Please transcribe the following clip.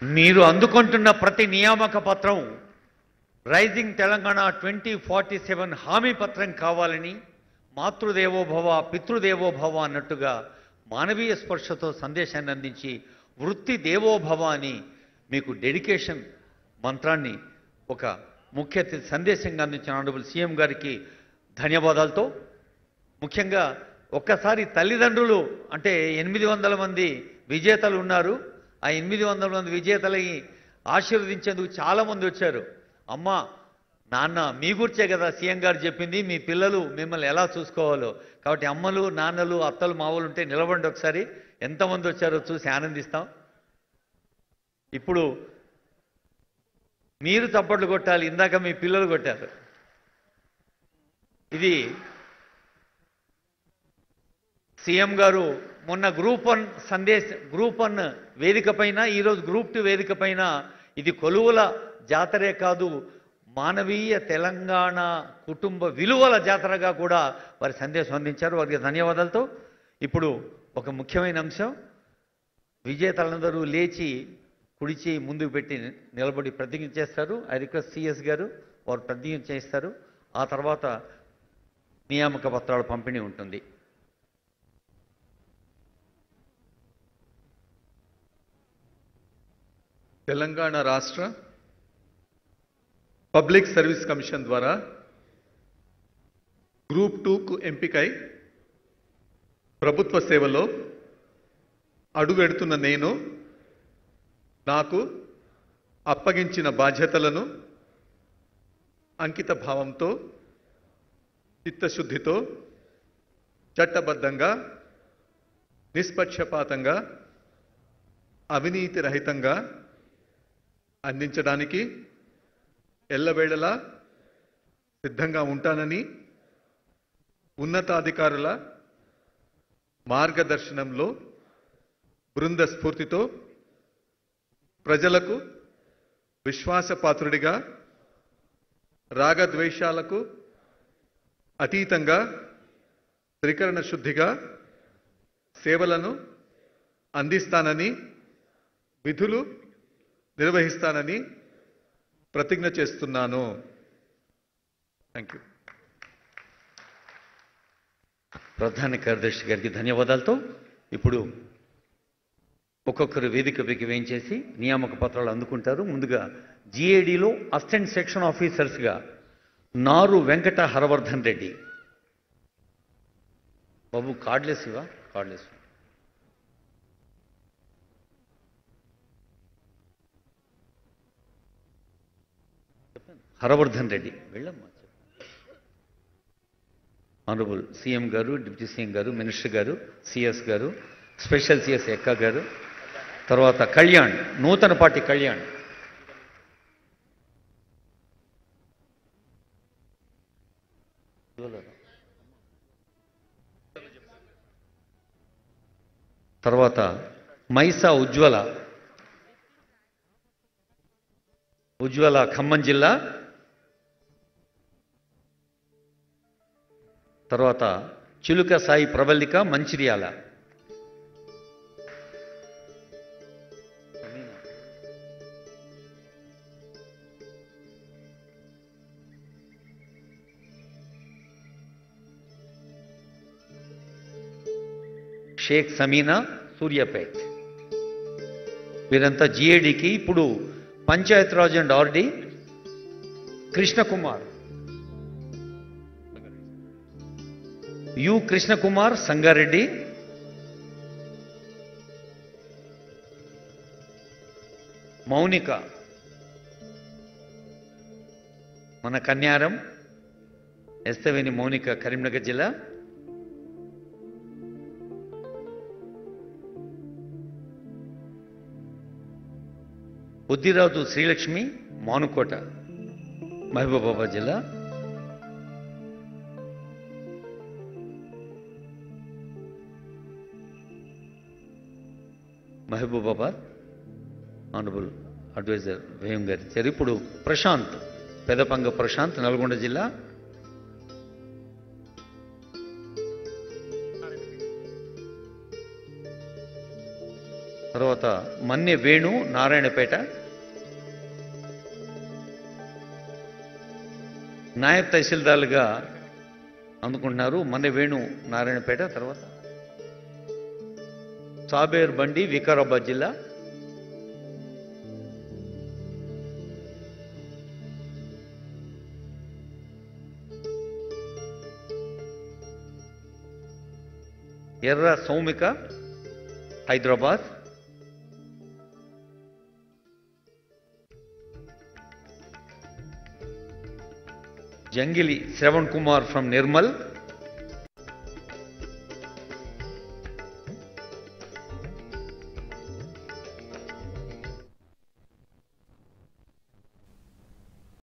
మీరు అందుకుంటున్న ప్రతి నియామక పత్రం రైజింగ్ తెలంగాణ 2047 హామీ పత్రం కావాలని మాతృదేవోభవ పితృదేవోభవ అన్నట్టుగా మానవీయ స్పర్శతో సందేశాన్ని అందించి వృత్తి దేవోభవ అని మీకు డెడికేషన్ మంత్రాన్ని ఒక ముఖ్య సందేశంగా అందించిన ఆనరబుల్ సీఎం గారికి ధన్యవాదాలతో ముఖ్యంగా ఒక్కసారి తల్లిదండ్రులు అంటే 800 మంది విజేతలు ఉన్నారు. ఆ 800 మంది విజేతలని ఆశీర్వదించేందుకు చాలామంది వచ్చారు. అమ్మ నాన్న మీ గురించే కదా సీఎం గారు చెప్పింది, మీ పిల్లలు మిమ్మల్ని ఎలా చూసుకోవాలో. కాబట్టి అమ్మలు నాన్నలు అత్తలు మావులు ఉంటే నిలబడి ఒకసారి ఎంతమంది వచ్చారో చూసి ఆనందిస్తాం. ఇప్పుడు మీరు చప్పట్లు కొట్టాలి, ఇందాక మీ పిల్లలు కొట్టారు. ఇది సీఎం గారు మొన్న గ్రూప్ 1 వేదిక పైన, ఈరోజు గ్రూప్ 2 వేదిక పైన ఇది కొలువుల జాతరే కాదు మానవీయ తెలంగాణ కుటుంబ విలువల జాతరగా కూడా వారి సందేశం అందించారు. వారికి ధన్యవాదాలతో ఇప్పుడు ఒక ముఖ్యమైన అంశం, విజేతలందరూ లేచి కుడిచి ముందుకు పెట్టి నిలబడి ప్రతిజ్ఞ చేస్తారు. ఐ రిక్వెస్ట్ సిఎస్ గారు వారు ప్రతిజ్ఞ చేస్తారు. ఆ తర్వాత నియామక పత్రాల పంపిణీ ఉంటుంది. తెలంగాణ రాష్ట్ర పబ్లిక్ సర్వీస్ కమిషన్ ద్వారా గ్రూప్ 2కు ఎంపికై ప్రభుత్వ సేవలో అడుగెడుతున్న నేను నాకు అప్పగించిన బాధ్యతలను అంకిత భావంతో చిత్తశుద్ధితో చట్టబద్ధంగా నిష్పక్షపాతంగా అవినీతి రహితంగా అందించడానికి ఎల్లవేళలా సిద్ధంగా ఉంటానని ఉన్నతాధికారుల మార్గదర్శనంలో బృంద స్ఫూర్తితో ప్రజలకు విశ్వాసపాత్రుడిగా రాగద్వేషాలకు అతీతంగా త్రికరణ శుద్ధిగా సేవలను అందిస్తానని విధులు నిర్వహిస్తానని ప్రతిజ్ఞ చేస్తున్నాను. Thank you. ప్రధాన కార్యదర్శి గారికి ధన్యవాదాలతో ఇప్పుడు ఒక్కొక్కరు వేదికపైకి వేయించేసి నియామక పత్రాలు అందుకుంటారు. ముందుగా జిఏడిలో అసిస్టెంట్ సెక్షన్ ఆఫీసర్స్గా నారు వెంకట హరవర్ధన్ రెడ్డి. బాబు కార్డ్లెస్ ఇవా? కార్డ్లెస్. హరవర్ధన్ రెడ్డి వెళ్ళమ్మా. ఆనరబుల్ సీఎం గారు, డిప్యూటీ సీఎం గారు, మినిస్టర్ గారు, సిఎస్ గారు, స్పెషల్ సిఎస్ ఎక్కా గారు, తర్వాత కళ్యాణ్, నూతన పార్టీ కళ్యాణ్. తర్వాత మైసా ఉజ్వల ఖమ్మం జిల్లా. తర్వాత చిలుక సాయి ప్రబల్లిక మంచిర్యాల. షేక్ సమీనా సూర్యాపేట్. వీరంతా జిఏడికి. ఇప్పుడు Panchayati Raj and RD Krishna Kumar, you Krishna Kumar Sangareddy. Mounika మన కన్యారం, ఎస్తవేని మౌనిక కరీంనగర్ జిల్లా. బుద్ధిరాజు శ్రీలక్ష్మి మానుకోట మహబూబాబాద్ జిల్లా. మహబూబాబాద్ ఆనరబుల్ అడ్వైజర్ వేయం గారి ఇచ్చారు. ఇప్పుడు ప్రశాంత్, పెదపంగ ప్రశాంత్ నల్గొండ జిల్లా. తర్వాత తర్వాత మన్నె వేణు నారాయణపేట, నాయబ్ తహసీల్దార్లుగా అందుకుంటున్నారు మన్నె వేణు నారాయణపేట. తర్వాత సాబేర్ బండి వికారాబాద్ జిల్లా, ఎర్ర సౌమిక హైదరాబాద్, జంగిలి శ్రవణ్ కుమార్ ఫ్రమ్ నిర్మల్,